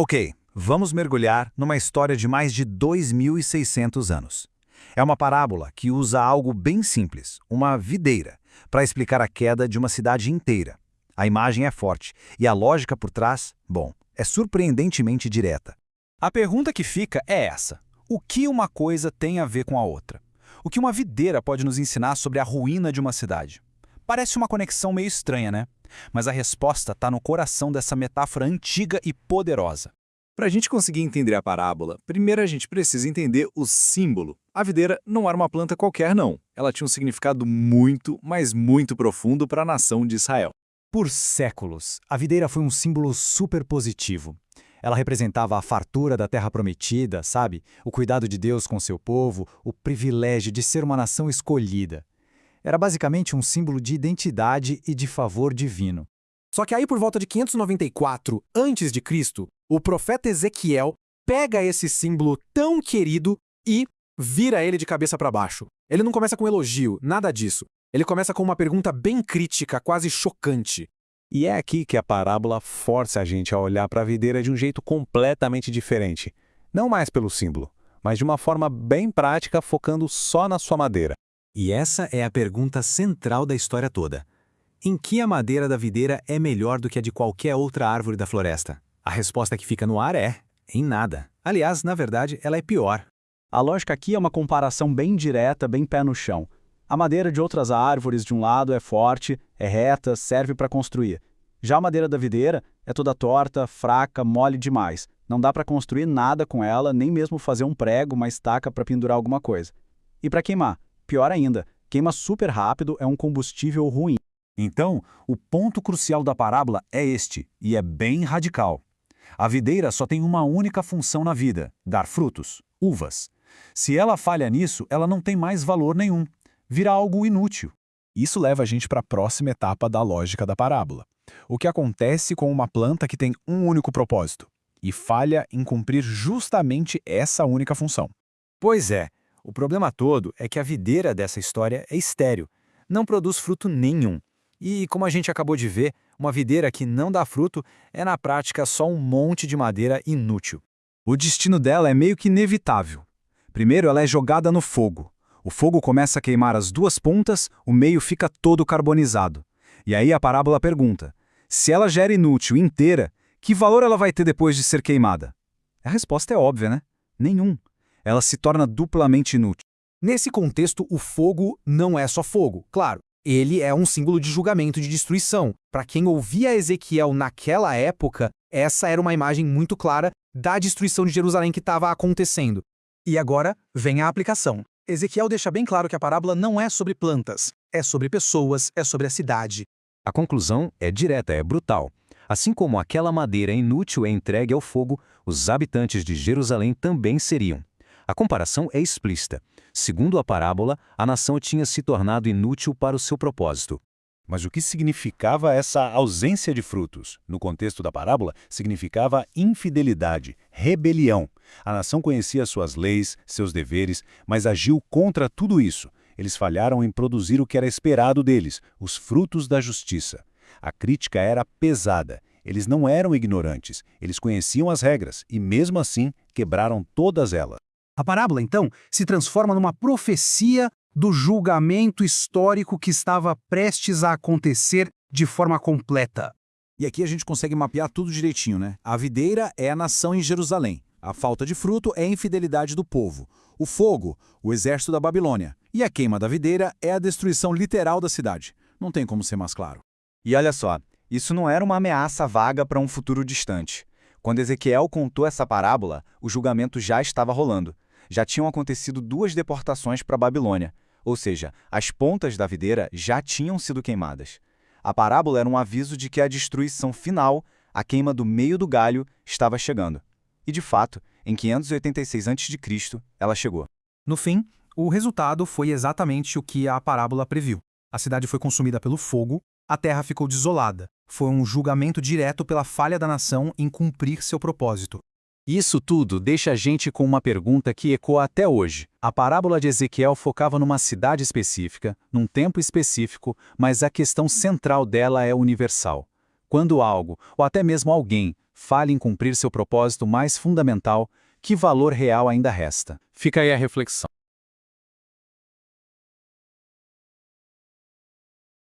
Ok, vamos mergulhar numa história de mais de 2.600 anos. É uma parábola que usa algo bem simples, uma videira, para explicar a queda de uma cidade inteira. A imagem é forte e a lógica por trás, bom, é surpreendentemente direta. A pergunta que fica é essa: o que uma coisa tem a ver com a outra? O que uma videira pode nos ensinar sobre a ruína de uma cidade? Parece uma conexão meio estranha, né? Mas a resposta está no coração dessa metáfora antiga e poderosa. Para a gente conseguir entender a parábola, primeiro a gente precisa entender o símbolo. A videira não era uma planta qualquer, não. Ela tinha um significado muito, mas muito profundo para a nação de Israel. Por séculos, a videira foi um símbolo super positivo. Ela representava a fartura da terra prometida, sabe? O cuidado de Deus com seu povo, o privilégio de ser uma nação escolhida. Era basicamente um símbolo de identidade e de favor divino. Só que aí por volta de 594 a.C., o profeta Ezequiel pega esse símbolo tão querido e vira ele de cabeça para baixo. Ele não começa com elogio, nada disso. Ele começa com uma pergunta bem crítica, quase chocante. E é aqui que a parábola força a gente a olhar para a videira de um jeito completamente diferente. Não mais pelo símbolo, mas de uma forma bem prática, focando só na sua madeira. E essa é a pergunta central da história toda. Em que a madeira da videira é melhor do que a de qualquer outra árvore da floresta? A resposta que fica no ar é: em nada. Aliás, na verdade, ela é pior. A lógica aqui é uma comparação bem direta, bem pé no chão. A madeira de outras árvores de um lado é forte, é reta, serve para construir. Já a madeira da videira é toda torta, fraca, mole demais. Não dá para construir nada com ela, nem mesmo fazer um prego, uma estaca para pendurar alguma coisa. E para queimar? Pior ainda, queima super rápido, é um combustível ruim. Então, o ponto crucial da parábola é este, e é bem radical. A videira só tem uma única função na vida: dar frutos, uvas. Se ela falha nisso, ela não tem mais valor nenhum. Vira algo inútil. Isso leva a gente para a próxima etapa da lógica da parábola. O que acontece com uma planta que tem um único propósito e falha em cumprir justamente essa única função? Pois é, o problema todo é que a videira dessa história é estéril, não produz fruto nenhum. E, como a gente acabou de ver, uma videira que não dá fruto é, na prática, só um monte de madeira inútil. O destino dela é meio que inevitável. Primeiro, ela é jogada no fogo. O fogo começa a queimar as duas pontas, o meio fica todo carbonizado. E aí a parábola pergunta: se ela já era inútil inteira, que valor ela vai ter depois de ser queimada? A resposta é óbvia, né? Nenhum. Ela se torna duplamente inútil. Nesse contexto, o fogo não é só fogo, claro. Ele é um símbolo de julgamento e de destruição. Para quem ouvia Ezequiel naquela época, essa era uma imagem muito clara da destruição de Jerusalém que estava acontecendo. E agora vem a aplicação. Ezequiel deixa bem claro que a parábola não é sobre plantas, é sobre pessoas, é sobre a cidade. A conclusão é direta, é brutal. Assim como aquela madeira inútil é entregue ao fogo, os habitantes de Jerusalém também seriam. A comparação é explícita. Segundo a parábola, a nação tinha se tornado inútil para o seu propósito. Mas o que significava essa ausência de frutos? No contexto da parábola, significava infidelidade, rebelião. A nação conhecia suas leis, seus deveres, mas agiu contra tudo isso. Eles falharam em produzir o que era esperado deles, os frutos da justiça. A crítica era pesada. Eles não eram ignorantes, eles conheciam as regras e, mesmo assim, quebraram todas elas. A parábola, então, se transforma numa profecia do julgamento histórico que estava prestes a acontecer de forma completa. E aqui a gente consegue mapear tudo direitinho, né? A videira é a nação em Jerusalém. A falta de fruto é a infidelidade do povo. O fogo, o exército da Babilônia. E a queima da videira é a destruição literal da cidade. Não tem como ser mais claro. E olha só, isso não era uma ameaça vaga para um futuro distante. Quando Ezequiel contou essa parábola, o julgamento já estava rolando. Já tinham acontecido 2 deportações para a Babilônia, ou seja, as pontas da videira já tinham sido queimadas. A parábola era um aviso de que a destruição final, a queima do meio do galho, estava chegando. E de fato, em 586 a.C., ela chegou. No fim, o resultado foi exatamente o que a parábola previu. A cidade foi consumida pelo fogo, a terra ficou desolada. Foi um julgamento direto pela falha da nação em cumprir seu propósito. Isso tudo deixa a gente com uma pergunta que ecoa até hoje. A parábola de Ezequiel focava numa cidade específica, num tempo específico, mas a questão central dela é universal. Quando algo, ou até mesmo alguém, falha em cumprir seu propósito mais fundamental, que valor real ainda resta? Fica aí a reflexão.